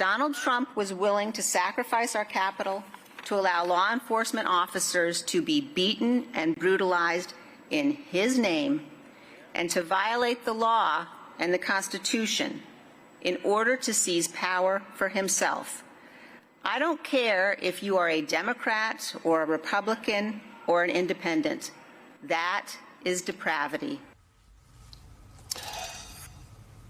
Donald Trump was willing to sacrifice our Capitol to allow law enforcement officers to be beaten and brutalized in his name and to violate the law and the Constitution in order to seize power for himself. I don't care if you are a Democrat or a Republican or an independent. That is depravity.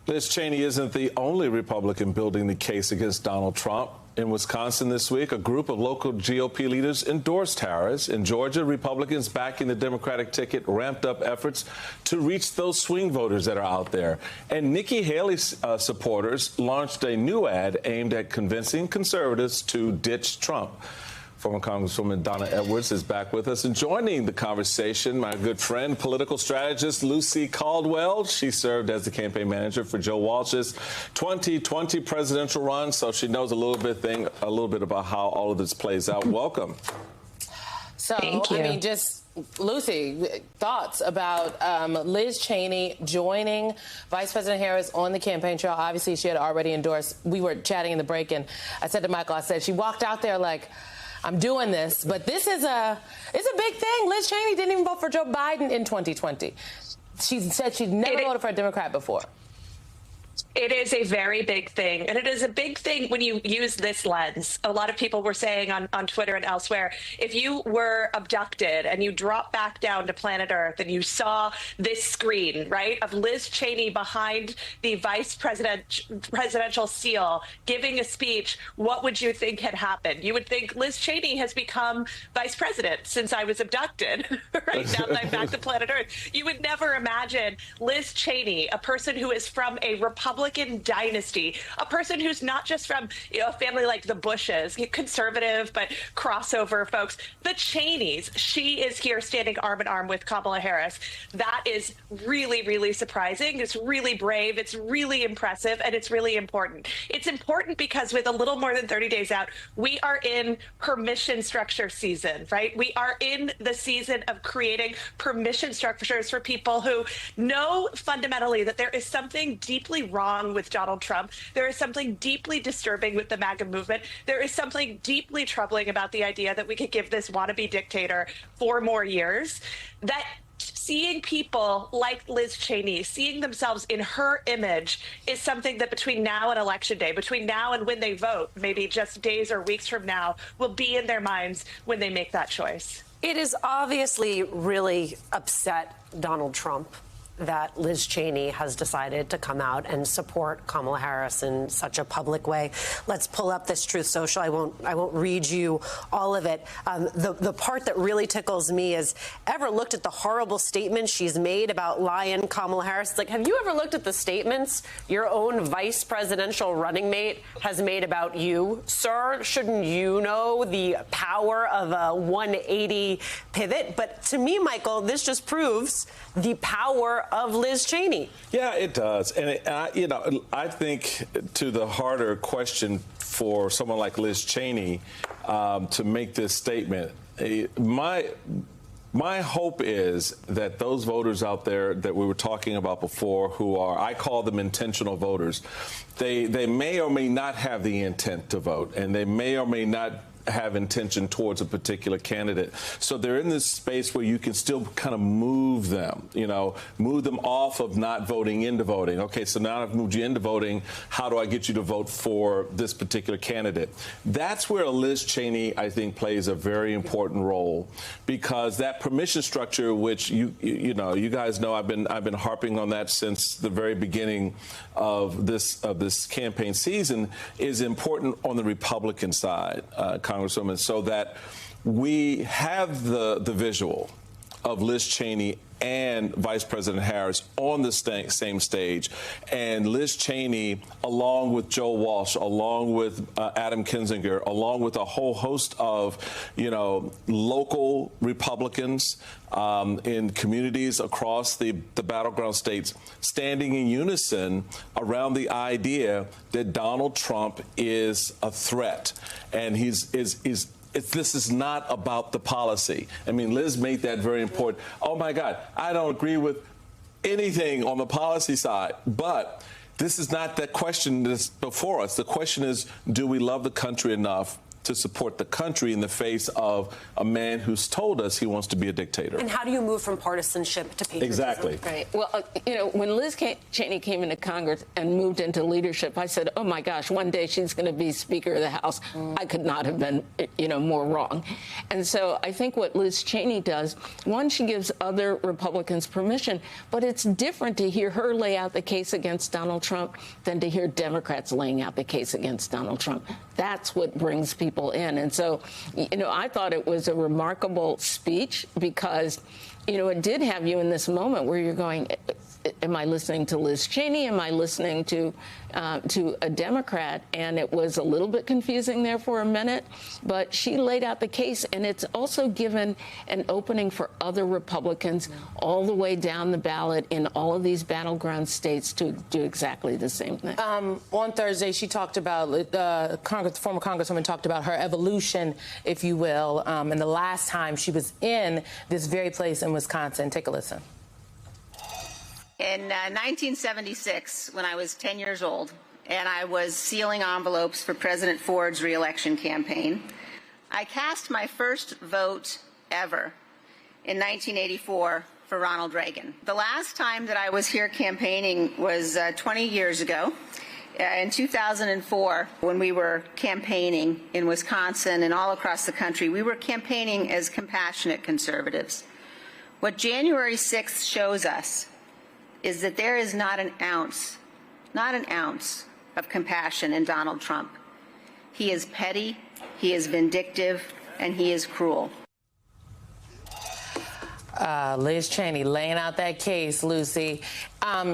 Liz Cheney isn't the only Republican building the case against Donald Trump. In Wisconsin this week, a group of local GOP leaders endorsed Harris. In Georgia, Republicans backing the Democratic ticket ramped up efforts to reach those swing voters that are out there. And Nikki Haley's supporters launched a new ad aimed at convincing conservatives to ditch Trump. Former Congresswoman Donna Edwards is back with us and joining the conversation, my good friend, political strategist Lucy Caldwell. She served as the campaign manager for Joe Walsh's 2020 presidential run, so she knows a little bit about how all of this plays out. Welcome. So, Thank you. I mean, just Lucy, thoughts about Liz Cheney joining Vice President Harris on the campaign trail. Obviously, she had already endorsed. We were chatting in the break, and I said to Michael, I said, she walked out there like, I'm doing this, but this is it's a big thing. Liz Cheney didn't even vote for Joe Biden in 2020. She said she'd never voted for a Democrat before. It is a very big thing, and it is a big thing when you use this lens. A lot of people were saying on Twitter and elsewhere, if you were abducted and you dropped back down to planet Earth and you saw this screen, right, of Liz Cheney behind the presidential seal giving a speech, what would you think had happened? You would think Liz Cheney has become vice president since I was abducted, right, now that I'm back to planet Earth. You would never imagine Liz Cheney, a person who is from a Republican dynasty, a person who's not just from a family like the Bushes, conservative but crossover folks, the Cheneys. She is here standing arm in arm with Kamala Harris. That is really, really surprising. It's really brave. It's really impressive, and it's really important. It's important because with a little more than 30 days out, we are in permission structure season, right? We are in the season of creating permission structures for people who know fundamentally that there is something deeply wrong with Donald Trump. There is something deeply disturbing with the MAGA movement. There is something deeply troubling about the idea that we could give this wannabe dictator 4 more years. That seeing people like Liz Cheney, seeing themselves in her image is something that between now and Election Day, between now and when they vote, maybe just days or weeks from now, will be in their minds when they make that choice. It is obviously really upset Donald Trump that Liz Cheney has decided to come out and support Kamala Harris in such a public way. Let's pull up this Truth Social. I won't read you all of it. The part that really tickles me is, ever looked at the horrible statements she's made about lying Kamala Harris? It's like, have you ever looked at the statements your own vice presidential running mate has made about you, sir? Shouldn't you know the power of a 180 pivot? But to me, Michael, this just proves the power of Liz Cheney. Yeah, it does. And, I think to the harder question for someone like Liz Cheney to make this statement, my hope is that those voters out there that we were talking about before, who are, I call them intentional voters, they may or may not have the intent to vote, and they may or may not have intention towards a particular candidate. So they're in this space where you can still kind of move them off of not voting into voting. Okay, so now I've moved you into voting. How do I get you to vote for this particular candidate? That's where Liz Cheney, I think, plays a very important role, because that permission structure, which you guys know, I've been harping on that since the very beginning of this campaign season, is important on the Republican side, Congresswoman, so that we have the visual of Liz Cheney and Vice President Harris on the same stage, and Liz Cheney, along with Joe Walsh, along with Adam Kinzinger, along with a whole host of, local Republicans in communities across the battleground states, standing in unison around the idea that Donald Trump is a threat, and this is not about the policy. I mean, Liz made that very important. Oh, my God, I don't agree with anything on the policy side, but this is not the question that's before us. The question is, do we love the country enough to support the country in the face of a man who's told us he wants to be a dictator? And how do you move from partisanship to patriotism? Exactly. Right. Well, when Liz Cheney came into Congress and moved into leadership, I said, oh, my gosh, one day she's going to be Speaker of the House. I could not have been, more wrong. And so I think what Liz Cheney does, one, she gives other Republicans permission, but it's different to hear her lay out the case against Donald Trump than to hear Democrats laying out the case against Donald Trump. That's what brings people in. And so, I thought it was a remarkable speech because, it did have you in this moment where you're going, am I listening to Liz Cheney? Am I listening to a Democrat? And it was a little bit confusing there for a minute, but she laid out the case, and it's also given an opening for other Republicans all the way down the ballot in all of these battleground states to do exactly the same thing. On Thursday, she talked about, former Congresswoman talked about her evolution, if you will, and the last time she was in this very place in Wisconsin. Take a listen. In 1976, when I was 10 years old, and I was sealing envelopes for President Ford's reelection campaign, I cast my first vote ever in 1984 for Ronald Reagan. The last time that I was here campaigning was 20 years ago. In 2004, when we were campaigning in Wisconsin and all across the country, we were campaigning as compassionate conservatives. What January 6th shows us is that there is not an ounce of compassion in Donald Trump. He is petty, he is vindictive, and he is cruel. Liz Cheney laying out that case, Lucy.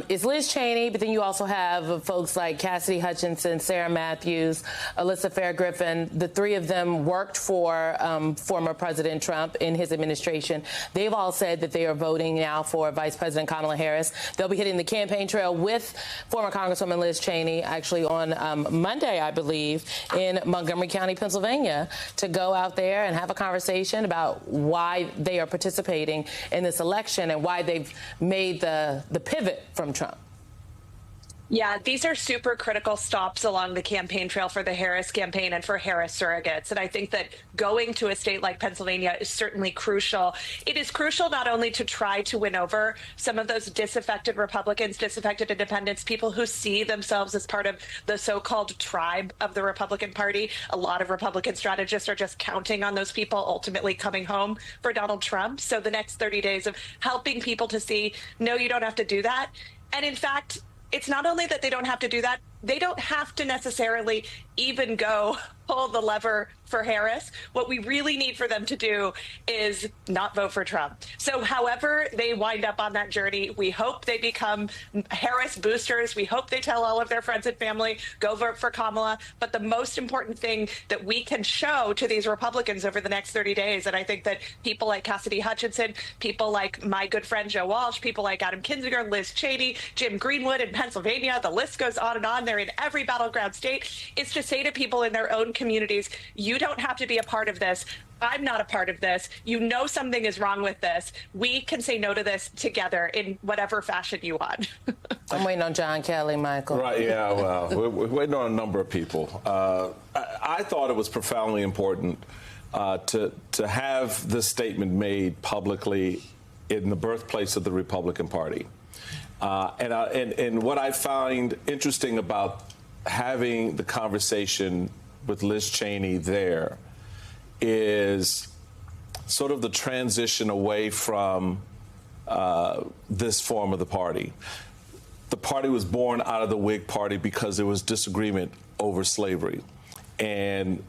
It's Liz Cheney, but then you also have folks like Cassidy Hutchinson, Sarah Matthews, Alyssa Fair Griffin. The three of them worked for former President Trump in his administration. They've all said that they are voting now for Vice President Kamala Harris. They'll be hitting the campaign trail with former Congresswoman Liz Cheney, actually on Monday, I believe, in Montgomery County, Pennsylvania, to go out there and have a conversation about why they are participating in this election and why they've made the pivot from Trump. Yeah, these are super critical stops along the campaign trail for the Harris campaign and for Harris surrogates. And I think that going to a state like Pennsylvania is certainly crucial. It is crucial not only to try to win over some of those disaffected Republicans, disaffected independents, people who see themselves as part of the so-called tribe of the Republican Party. A lot of Republican strategists are just counting on those people ultimately coming home for Donald Trump. So the next 30 days of helping people to see, no, you don't have to do that. And in fact, it's not only that they don't have to do that, they don't have to necessarily even go pull the lever for Harris. What we really need for them to do is not vote for Trump. So however they wind up on that journey, we hope they become Harris boosters. We hope they tell all of their friends and family, go vote for Kamala. But the most important thing that we can show to these Republicans over the next 30 days, and I think that people like Cassidy Hutchinson, people like my good friend Joe Walsh, people like Adam Kinzinger, Liz Cheney, Jim Greenwood in Pennsylvania, the list goes on and on. They're in every battleground state. Is to say to people in their own communities, you don't have to be a part of this. I'm not a part of this. You know something is wrong with this. We can say no to this together in whatever fashion you want. I'm waiting on John Kelly, Michael. Right, yeah, well, we're waiting on a number of people. I thought it was profoundly important to have this statement made publicly in the birthplace of the Republican Party. And what I find interesting about having the conversation with Liz Cheney there is sort of the transition away from this form of the party. The party was born out of the Whig Party because there was disagreement over slavery. And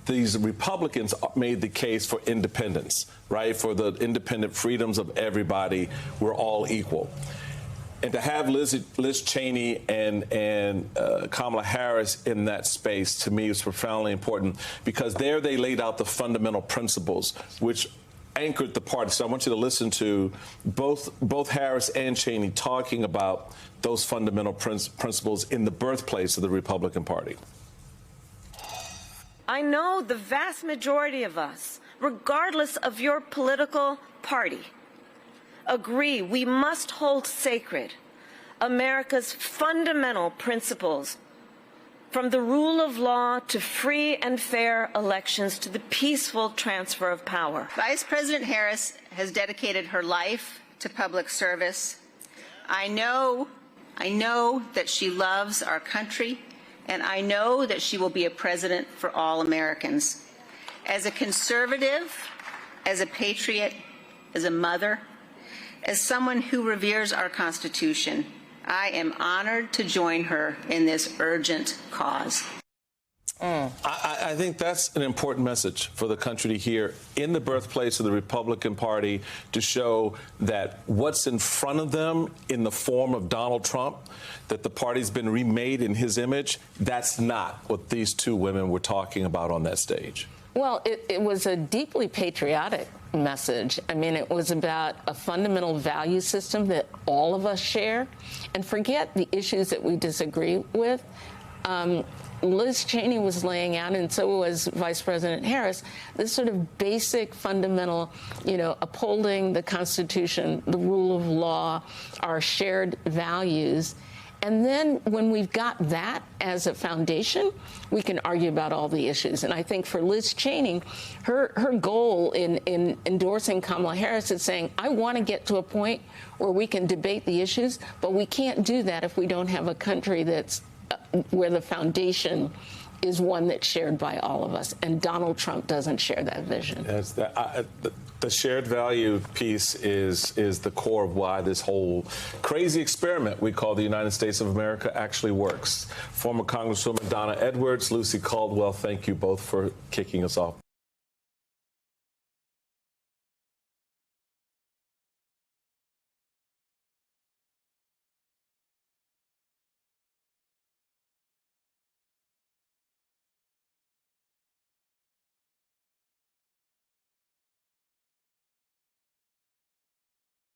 these Republicans made the case for independence, right? For the independent freedoms of everybody. We're all equal. And to have Liz Cheney and Kamala Harris in that space, to me, is profoundly important because there they laid out the fundamental principles which anchored the party. So I want you to listen to both Harris and Cheney talking about those fundamental principles in the birthplace of the Republican Party. I know the vast majority of us, regardless of your political party, agree we must hold sacred America's fundamental principles, from the rule of law to free and fair elections to the peaceful transfer of power. Vice President Harris has dedicated her life to public service. I know that she loves our country, and I know that she will be a president for all Americans. As a conservative, as a patriot, as a mother, as someone who reveres our Constitution, I am honored to join her in this urgent cause. I think that's an important message for the country to hear in the birthplace of the Republican Party, to show that what's in front of them in the form of Donald Trump, that the party's been remade in his image, that's not what these two women were talking about on that stage. Well, it was a deeply patriotic message. I mean, it was about a fundamental value system that all of us share. And forget the issues that we disagree with. Liz Cheney was laying out, and so was Vice President Harris, this sort of basic, fundamental, upholding the Constitution, the rule of law, our shared values. And then when we've got that as a foundation, we can argue about all the issues. And I think for Liz Cheney, her goal in endorsing Kamala Harris is saying, I want to get to a point where we can debate the issues, but we can't do that if we don't have a country that's where the foundation is one that's shared by all of us. And Donald Trump doesn't share that vision. That's the shared value piece is the core of why this whole crazy experiment we call the United States of America actually works. Former Congresswoman Donna Edwards, Lucy Caldwell, thank you both for kicking us off.